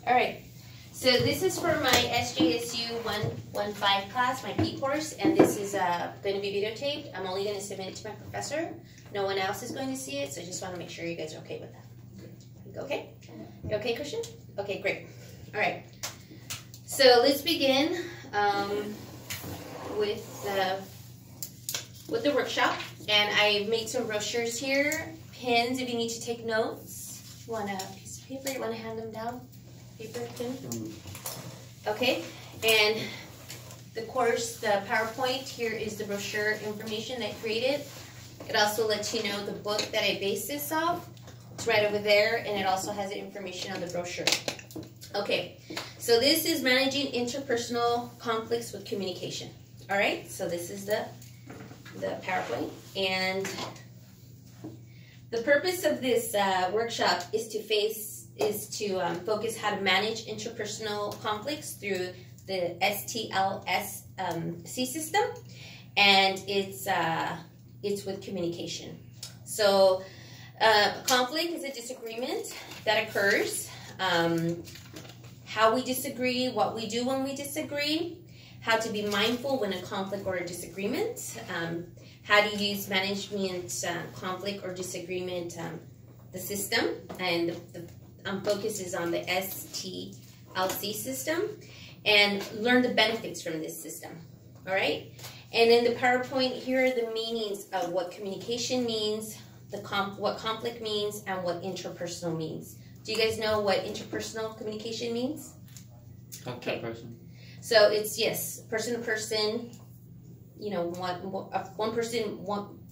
All right. So this is for my SJSU 115 class, my P course, and this is going to be videotaped. I'm only going to submit it to my professor. No one else is going to see it, so I just want to make sure you guys are okay with that. Okay? You okay, Christian? Okay, great. All right. So let's begin with the workshop. And I've made some brochures here, pens if you need to take notes. You want a piece of paper? You want to hand them down? Paper, pen? Okay. And the course, the PowerPoint, here is the brochure information that I created. It also lets you know the book that I based this off. It's right over there, and it also has the information on the brochure. Okay, so this is managing interpersonal conflicts with communication. All right, so this is the PowerPoint, and the purpose of this workshop is to focus how to manage interpersonal conflicts through the STLC system, and it's with communication. So conflict is a disagreement that occurs. How we disagree, what we do when we disagree, how to be mindful when a conflict or a disagreement, how to use management conflict or disagreement, the system, and the focus is on the STLC system, and learn the benefits from this system, all right? And in the PowerPoint, here are the meanings of what communication means, what conflict means, and what interpersonal means. Do you guys know what interpersonal communication means? Okay. Person. So it's, yes, person to person, you know, one person,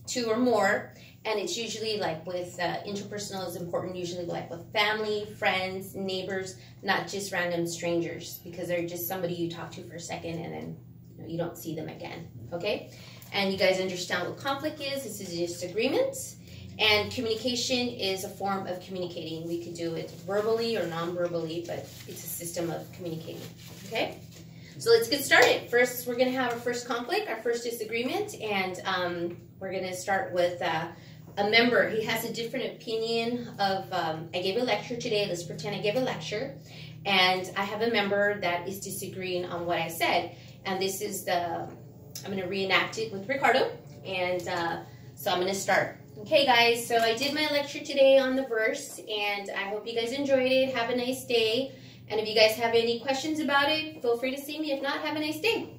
two or more, and it's usually like with interpersonal is important, usually like with family, friends, neighbors, not just random strangers, because they're just somebody you talk to for a second and then you don't see them again, okay? And you guys understand what conflict is. This is a disagreement. And communication is a form of communicating. We could do it verbally or non-verbally, but it's a system of communicating, okay? So let's get started. First, we're going to have our first conflict, our first disagreement, and we're going to start with a member. He has a different opinion of, I gave a lecture today. Let's pretend I gave a lecture, and I have a member that is disagreeing on what I said, and this is I'm going to reenact it with Ricardo, and so I'm going to start. Okay, guys, so I did my lecture today on the verse, and I hope you guys enjoyed it. Have a nice day. And if you guys have any questions about it, feel free to see me. If not, have a nice day.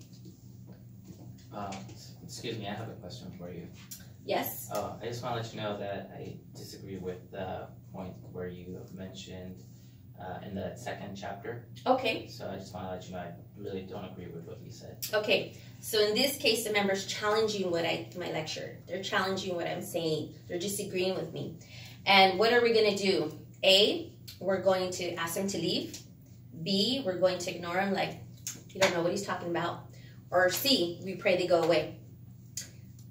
Excuse me, I have a question for you. Yes? I just want to let you know that I disagree with the point where you mentioned in the second chapter. Okay. So I just want to let you know I really don't agree with what you said. Okay. So in this case, the member's challenging my lecture. They're challenging what I'm saying. They're disagreeing with me. And what are we going to do? A, we're going to ask them to leave. B, we're going to ignore him like you don't know what he's talking about. Or C, we pray they go away.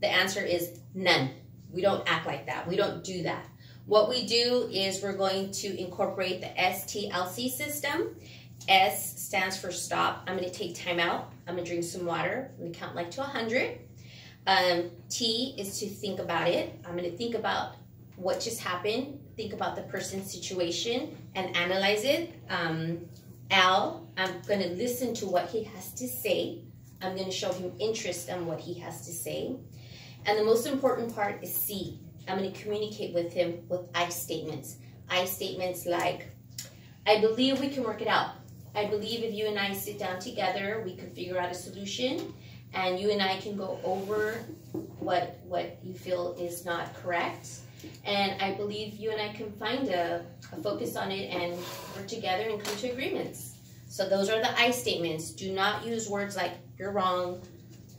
The answer is none. We don't act like that. We don't do that. What we do is we're going to incorporate the STLC system. S stands for stop. I'm going to take time out. I'm going to drink some water. I'm going to count like to 100. T is to think about it. I'm going to think about what just happened. Think about the person's situation and analyze it. L, I'm going to listen to what he has to say. I'm going to show him interest in what he has to say. And the most important part is C. I'm going to communicate with him with I statements. I statements like, I believe we can work it out. I believe if you and I sit down together, we can figure out a solution, and you and I can go over what you feel is not correct. And I believe you and I can find a focus on it and work together and come to agreements. So those are the I statements. Do not use words like you're wrong,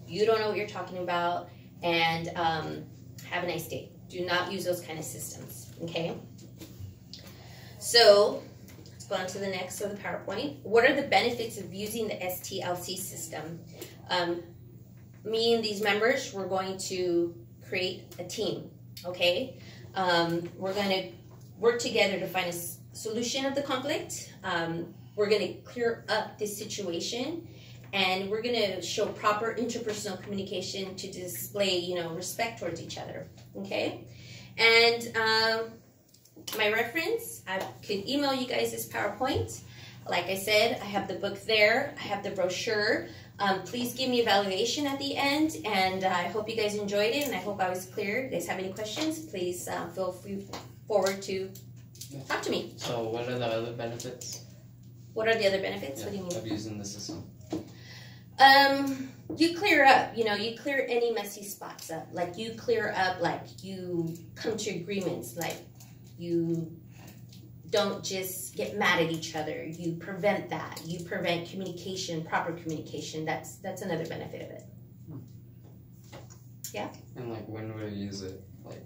you don't know what you're talking about, and have a nice day. Do not use those kind of systems, okay? So let's go on to the next, so the PowerPoint. What are the benefits of using the STLC system? Me and these members, we're going to create a team, okay? We're going to work together to find a solution of the conflict. We're going to clear up this situation, and we're going to show proper interpersonal communication to display, respect towards each other, okay? And my reference, I could email you guys this PowerPoint. Like I said, I have the book there. I have the brochure. Please give me evaluation at the end, and I hope you guys enjoyed it, and I hope I was clear. If you guys have any questions, please feel free forward to talk to me. So what are the other benefits? What are the other benefits? Yeah, What do you mean? of using the system? You clear up, you clear any messy spots up. Like you clear up, like you come to agreements, like you don't just get mad at each other. You prevent that. You prevent communication, proper communication. That's another benefit of it. Yeah. And like when would I use it? Like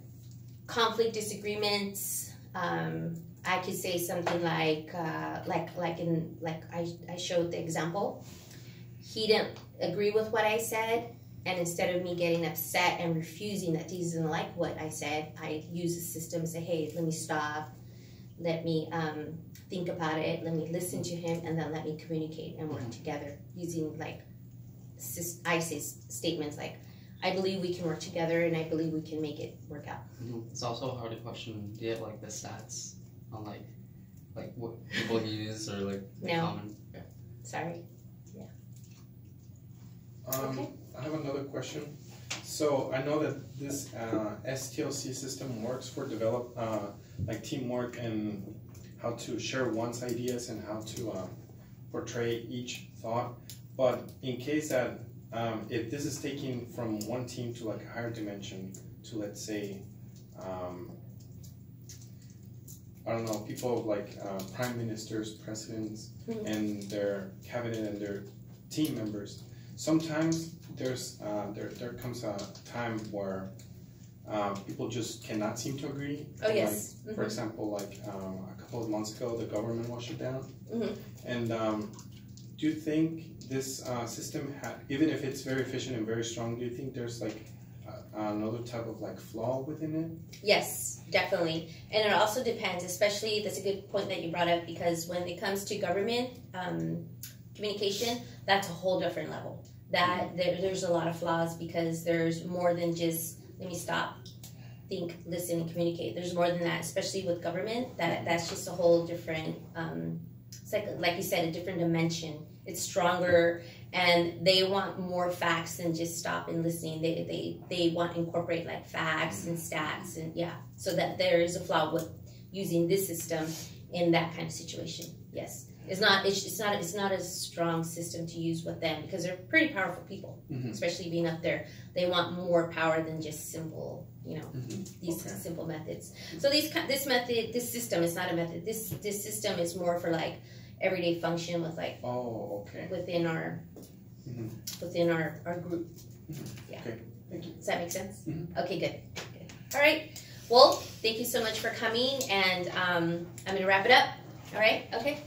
conflict, disagreements. I could say something like I showed the example. He didn't agree with what I said, and instead of me getting upset and refusing that he doesn't like what I said, I use the system and say, hey, let me stop. Let me think about it. Let me listen to him, and then let me communicate and work together using like I say statements like, I believe we can work together, and I believe we can make it work out. It's also a harder question. Do you have like the stats on like what people use or like the common? Yeah. Sorry. Yeah. Okay. I have another question. So I know that this STLC system works for like teamwork and how to share one's ideas and how to portray each thought. But in case that if this is taken from one team to like a higher dimension to, let's say, I don't know, people like prime ministers, presidents, and their cabinet and their team members. Sometimes there's there comes a time where people just cannot seem to agree. Oh, yes. Like, for example, like a couple of months ago, the government was shut down. And do you think this system, even if it's very efficient and very strong, do you think there's like another type of like flaw within it? Yes, definitely. And it also depends, especially, that's a good point that you brought up, because when it comes to government communication, that's a whole different level. That there's a lot of flaws, because there's more than just, let me stop, think, listen, and communicate. There's more than that, especially with government. That's just a whole different, it's like you said, a different dimension. It's stronger, and they want more facts than just stop and listening. They want to incorporate like facts and stats, and yeah. So that there is a flaw with using this system in that kind of situation. Yes. It's not a strong system to use with them, because they're pretty powerful people, especially being up there. They want more power than just simple, these simple methods. So this system is not a method. This system is more for like everyday function with like within our group. Yeah. Okay. Thank you. Does that make sense? Okay, good. All right. Well, thank you so much for coming, and I'm gonna wrap it up. All right. Okay.